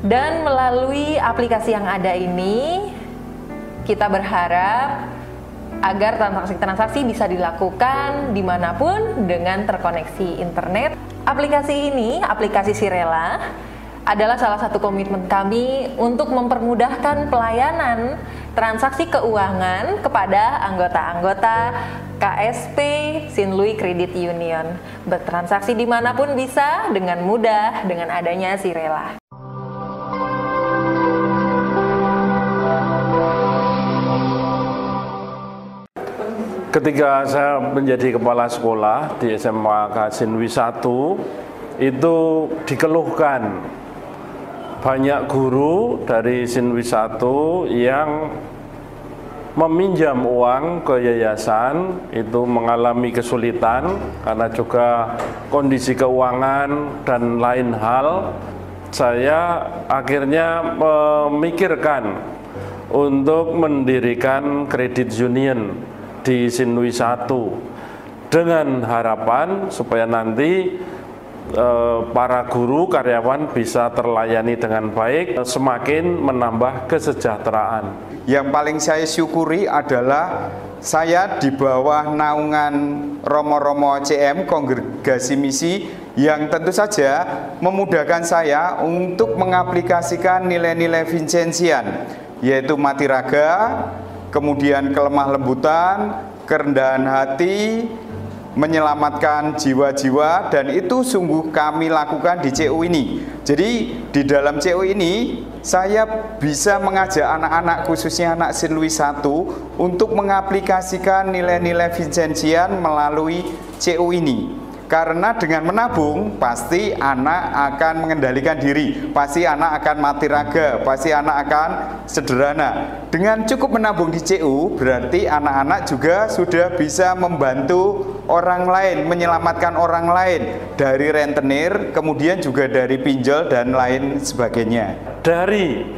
Dan melalui aplikasi yang ada ini, kita berharap agar transaksi-transaksi bisa dilakukan dimanapun dengan terkoneksi internet. Aplikasi ini, aplikasi Sirela, adalah salah satu komitmen kami untuk mempermudahkan pelayanan transaksi keuangan kepada anggota-anggota KSP St. Louis Credit Union. Bertransaksi dimanapun bisa dengan mudah dengan adanya Sirela. Ketika saya menjadi kepala sekolah di SMA St. Louis 1, itu dikeluhkan banyak guru dari St. Louis 1 yang meminjam uang ke yayasan itu mengalami kesulitan karena juga kondisi keuangan dan lain hal. Saya akhirnya memikirkan untuk mendirikan kredit union di St. Louis 1 dengan harapan supaya nanti para guru karyawan bisa terlayani dengan baik, semakin menambah kesejahteraan. Yang paling saya syukuri adalah saya di bawah naungan Romo-Romo CM Kongregasi Misi yang tentu saja memudahkan saya untuk mengaplikasikan nilai-nilai Vincentian, yaitu mati raga, kemudian kelemah lembutan, kerendahan hati, menyelamatkan jiwa-jiwa, dan itu sungguh kami lakukan di CU ini. Jadi di dalam CU ini saya bisa mengajak anak-anak, khususnya anak St. Louis 1, untuk mengaplikasikan nilai-nilai Vincentian melalui CU ini. Karena dengan menabung, pasti anak akan mengendalikan diri, pasti anak akan mati raga, pasti anak akan sederhana. Dengan cukup menabung di CU, berarti anak-anak juga sudah bisa membantu orang lain, menyelamatkan orang lain dari rentenir, kemudian juga dari pinjol dan lain sebagainya. Dari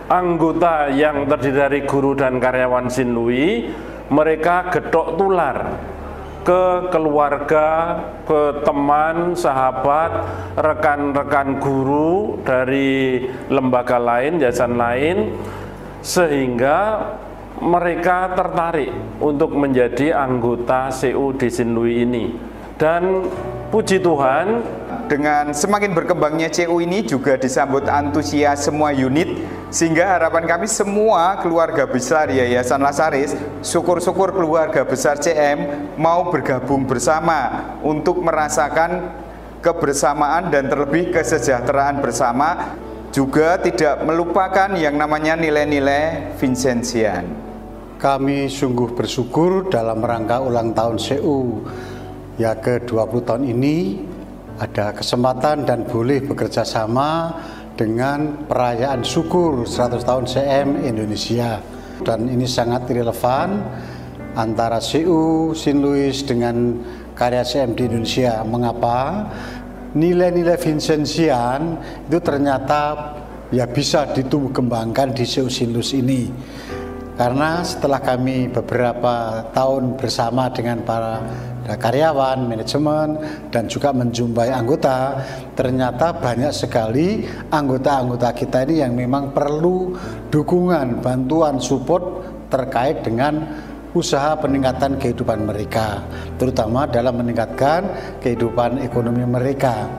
Anggota yang terdiri dari guru dan karyawan St. Louis, mereka gedok tular ke keluarga, ke teman, sahabat, rekan-rekan guru dari lembaga lain, yayasan lain, sehingga mereka tertarik untuk menjadi anggota CU di St. Louis ini. Dan puji Tuhan, dengan semakin berkembangnya CU ini juga disambut antusias semua unit, sehingga harapan kami semua keluarga besar Yayasan Lasaris, syukur-syukur keluarga besar CM mau bergabung bersama untuk merasakan kebersamaan dan terlebih kesejahteraan bersama, juga tidak melupakan yang namanya nilai-nilai Vincentian. Kami sungguh bersyukur dalam rangka ulang tahun CU ya ke-20 tahun ini ada kesempatan dan boleh bekerja sama dengan perayaan syukur 100 tahun CM Indonesia. Dan ini sangat relevan antara CU St. Louis dengan karya CM di Indonesia. Mengapa? Nilai-nilai Vincentian itu ternyata ya bisa ditumbuh kembangkan di CU St. Louis ini. Karena setelah kami beberapa tahun bersama dengan para karyawan, manajemen, dan juga menjumpai anggota, ternyata banyak sekali anggota-anggota kita ini yang memang perlu dukungan, bantuan, support terkait dengan usaha peningkatan kehidupan mereka, terutama dalam meningkatkan kehidupan ekonomi mereka.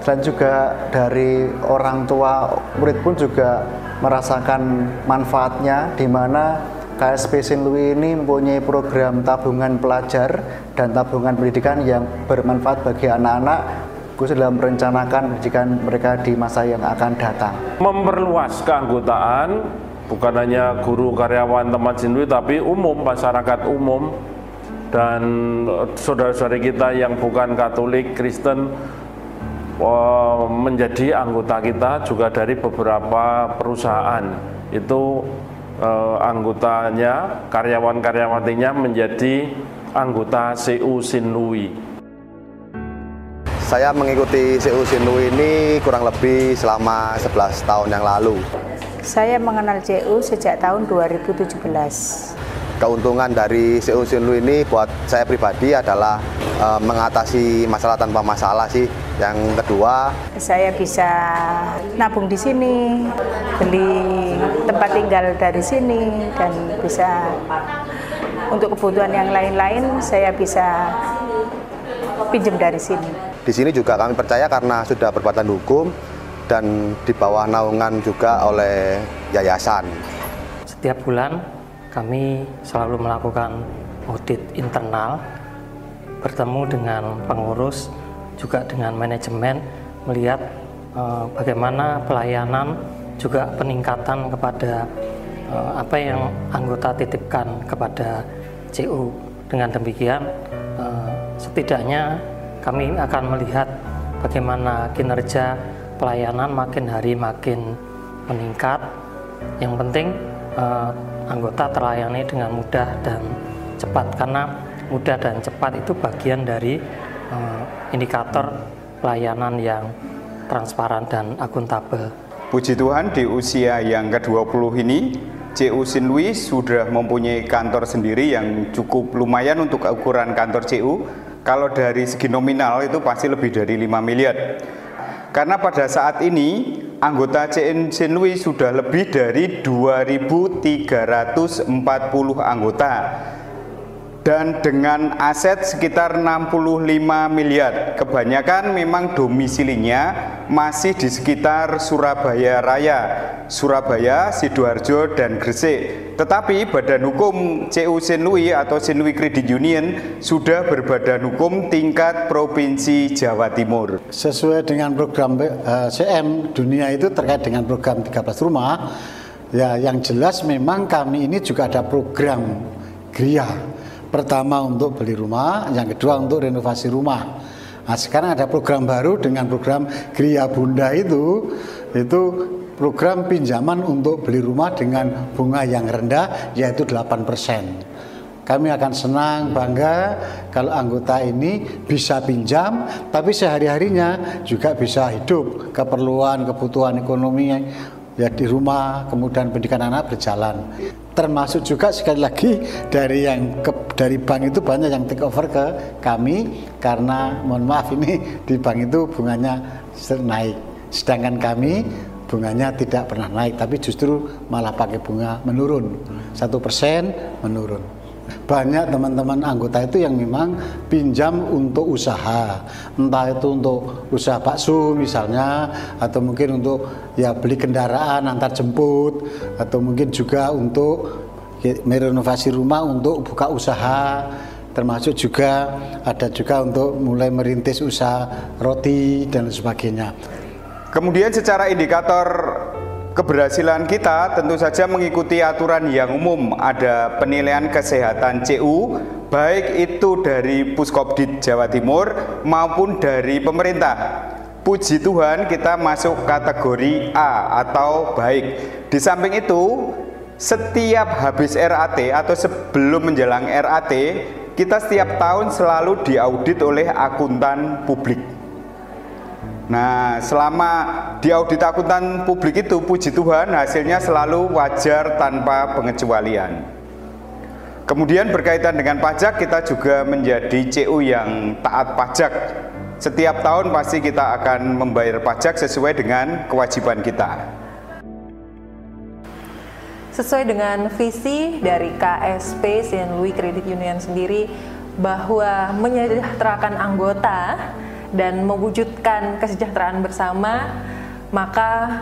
Dan juga dari orang tua murid pun juga merasakan manfaatnya, di mana KSP St. Louis ini mempunyai program tabungan pelajar dan tabungan pendidikan yang bermanfaat bagi anak-anak, khusus dalam merencanakan pendidikan mereka di masa yang akan datang. Memperluas keanggotaan bukan hanya guru, karyawan, teman St. Louis, tapi umum, masyarakat umum, dan saudara-saudari kita yang bukan Katolik, Kristen, menjadi anggota kita juga dari beberapa perusahaan. Itu anggotanya, karyawan-karyawatinya menjadi anggota CU St. Louis. Saya mengikuti CU St. Louis ini kurang lebih selama 11 tahun yang lalu. Saya mengenal CU sejak tahun 2017. Keuntungan dari CU St. Louis ini buat saya pribadi adalah mengatasi masalah tanpa masalah sih. Yang kedua, Saya bisa nabung di sini, beli tempat tinggal dari sini, dan bisa untuk kebutuhan yang lain-lain saya bisa pinjam dari sini. di sini juga kami percaya karena sudah berbadan hukum dan di bawah naungan juga oleh yayasan. Setiap bulan kami selalu melakukan audit internal, bertemu dengan pengurus, juga dengan manajemen, melihat bagaimana pelayanan, juga peningkatan kepada apa yang anggota titipkan kepada CU. Dengan demikian, setidaknya kami akan melihat bagaimana kinerja pelayanan makin hari makin meningkat. Yang penting anggota terlayani dengan mudah dan cepat, karena mudah dan cepat itu bagian dari indikator pelayanan yang transparan dan akuntabel. Puji Tuhan, di usia yang ke-20 ini CU St. Louis sudah mempunyai kantor sendiri yang cukup lumayan untuk ukuran kantor CU. Kalau dari segi nominal itu pasti lebih dari 5 miliar. Karena pada saat ini anggota CU St. Louis sudah lebih dari 2.340 anggota. Dan dengan aset sekitar 65 miliar. Kebanyakan memang domisilinya masih di sekitar Surabaya Raya, Surabaya, Sidoarjo, dan Gresik. Tetapi Badan Hukum CU St. Louis atau St. Louis Credit Union sudah berbadan hukum tingkat Provinsi Jawa Timur. Sesuai dengan program CM dunia itu terkait dengan program 13 rumah, ya yang jelas memang kami ini juga ada program GRIA. Pertama untuk beli rumah, yang kedua untuk renovasi rumah. Nah, sekarang ada program baru dengan program GRIA Bunda itu program pinjaman untuk beli rumah dengan bunga yang rendah, yaitu 8%. Kami akan senang, bangga kalau anggota ini bisa pinjam, tapi sehari-harinya juga bisa hidup, kebutuhan ekonomi ya di rumah, kemudian pendidikan anak berjalan. Termasuk juga sekali lagi dari bank itu banyak yang take over ke kami, karena mohon maaf ini di bank itu bunganya naik, sedangkan kami bunganya tidak pernah naik, tapi justru malah pakai bunga menurun, 1% menurun. Banyak teman-teman anggota itu yang memang pinjam untuk usaha, entah itu untuk usaha bakso misalnya, atau mungkin untuk ya beli kendaraan antar jemput, atau mungkin juga untuk merenovasi rumah untuk buka usaha, termasuk juga ada juga untuk mulai merintis usaha roti dan sebagainya. Kemudian secara indikator keberhasilan kita tentu saja mengikuti aturan yang umum. Ada penilaian kesehatan CU, baik itu dari Puskopdit Jawa Timur maupun dari pemerintah. Puji Tuhan kita masuk kategori A atau baik. Di samping itu, setiap habis RAT atau sebelum menjelang RAT, kita setiap tahun selalu diaudit oleh akuntan publik. Nah, selama di audit akuntan publik itu, puji Tuhan hasilnya selalu wajar tanpa pengecualian. Kemudian berkaitan dengan pajak, kita juga menjadi CU yang taat pajak. Setiap tahun pasti kita akan membayar pajak sesuai dengan kewajiban kita. Sesuai dengan visi dari KSP St. Louis Credit Union sendiri, bahwa menyejahterakan anggota dan mewujudkan kesejahteraan bersama, maka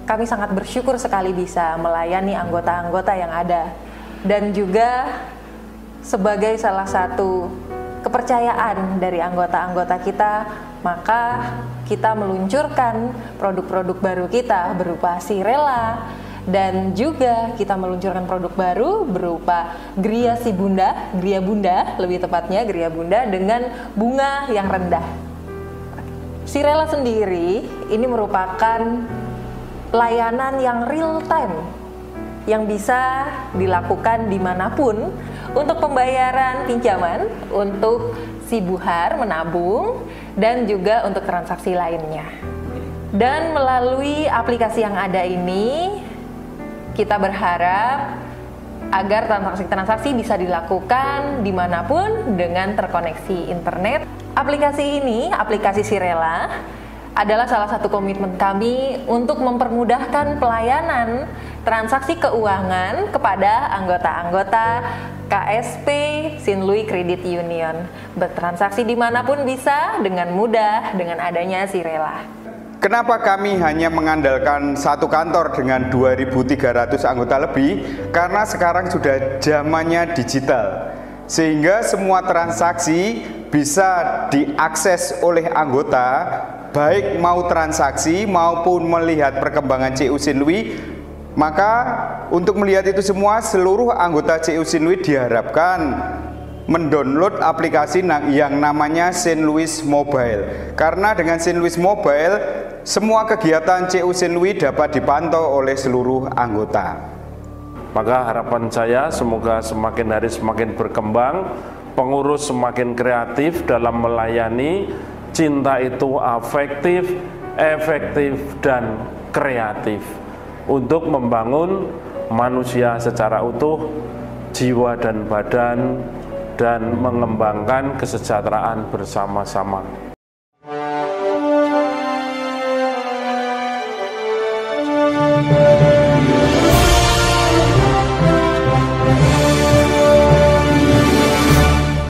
kami sangat bersyukur sekali bisa melayani anggota-anggota yang ada. Dan juga sebagai salah satu kepercayaan dari anggota-anggota kita, maka kita meluncurkan produk-produk baru kita berupa Sirela, dan juga kita meluncurkan produk baru berupa GRIA Bunda lebih tepatnya GRIA Bunda dengan bunga yang rendah. Sirela sendiri ini merupakan layanan yang real time yang bisa dilakukan dimanapun untuk pembayaran pinjaman, untuk si buhar menabung, dan juga untuk transaksi lainnya. Dan melalui aplikasi yang ada ini, kita berharap agar transaksi-transaksi bisa dilakukan dimanapun dengan terkoneksi internet. Aplikasi ini, aplikasi Sirela, adalah salah satu komitmen kami untuk mempermudahkan pelayanan transaksi keuangan kepada anggota-anggota KSP St. Louis Credit Union. Bertransaksi dimanapun bisa dengan mudah dengan adanya Sirela. Kenapa kami hanya mengandalkan satu kantor dengan 2.300 anggota lebih? Karena sekarang sudah zamannya digital, sehingga semua transaksi bisa diakses oleh anggota, baik mau transaksi maupun melihat perkembangan CU St. Louis. Maka untuk melihat itu semua, seluruh anggota CU St. Louis diharapkan mendownload aplikasi yang namanya St. Louis Mobile. Karena dengan St. Louis Mobile, semua kegiatan CU St. Louis dapat dipantau oleh seluruh anggota. Maka harapan saya semoga semakin hari semakin berkembang, pengurus semakin kreatif dalam melayani. Cinta itu afektif, efektif, dan kreatif untuk membangun manusia secara utuh, jiwa dan badan, dan mengembangkan kesejahteraan bersama-sama.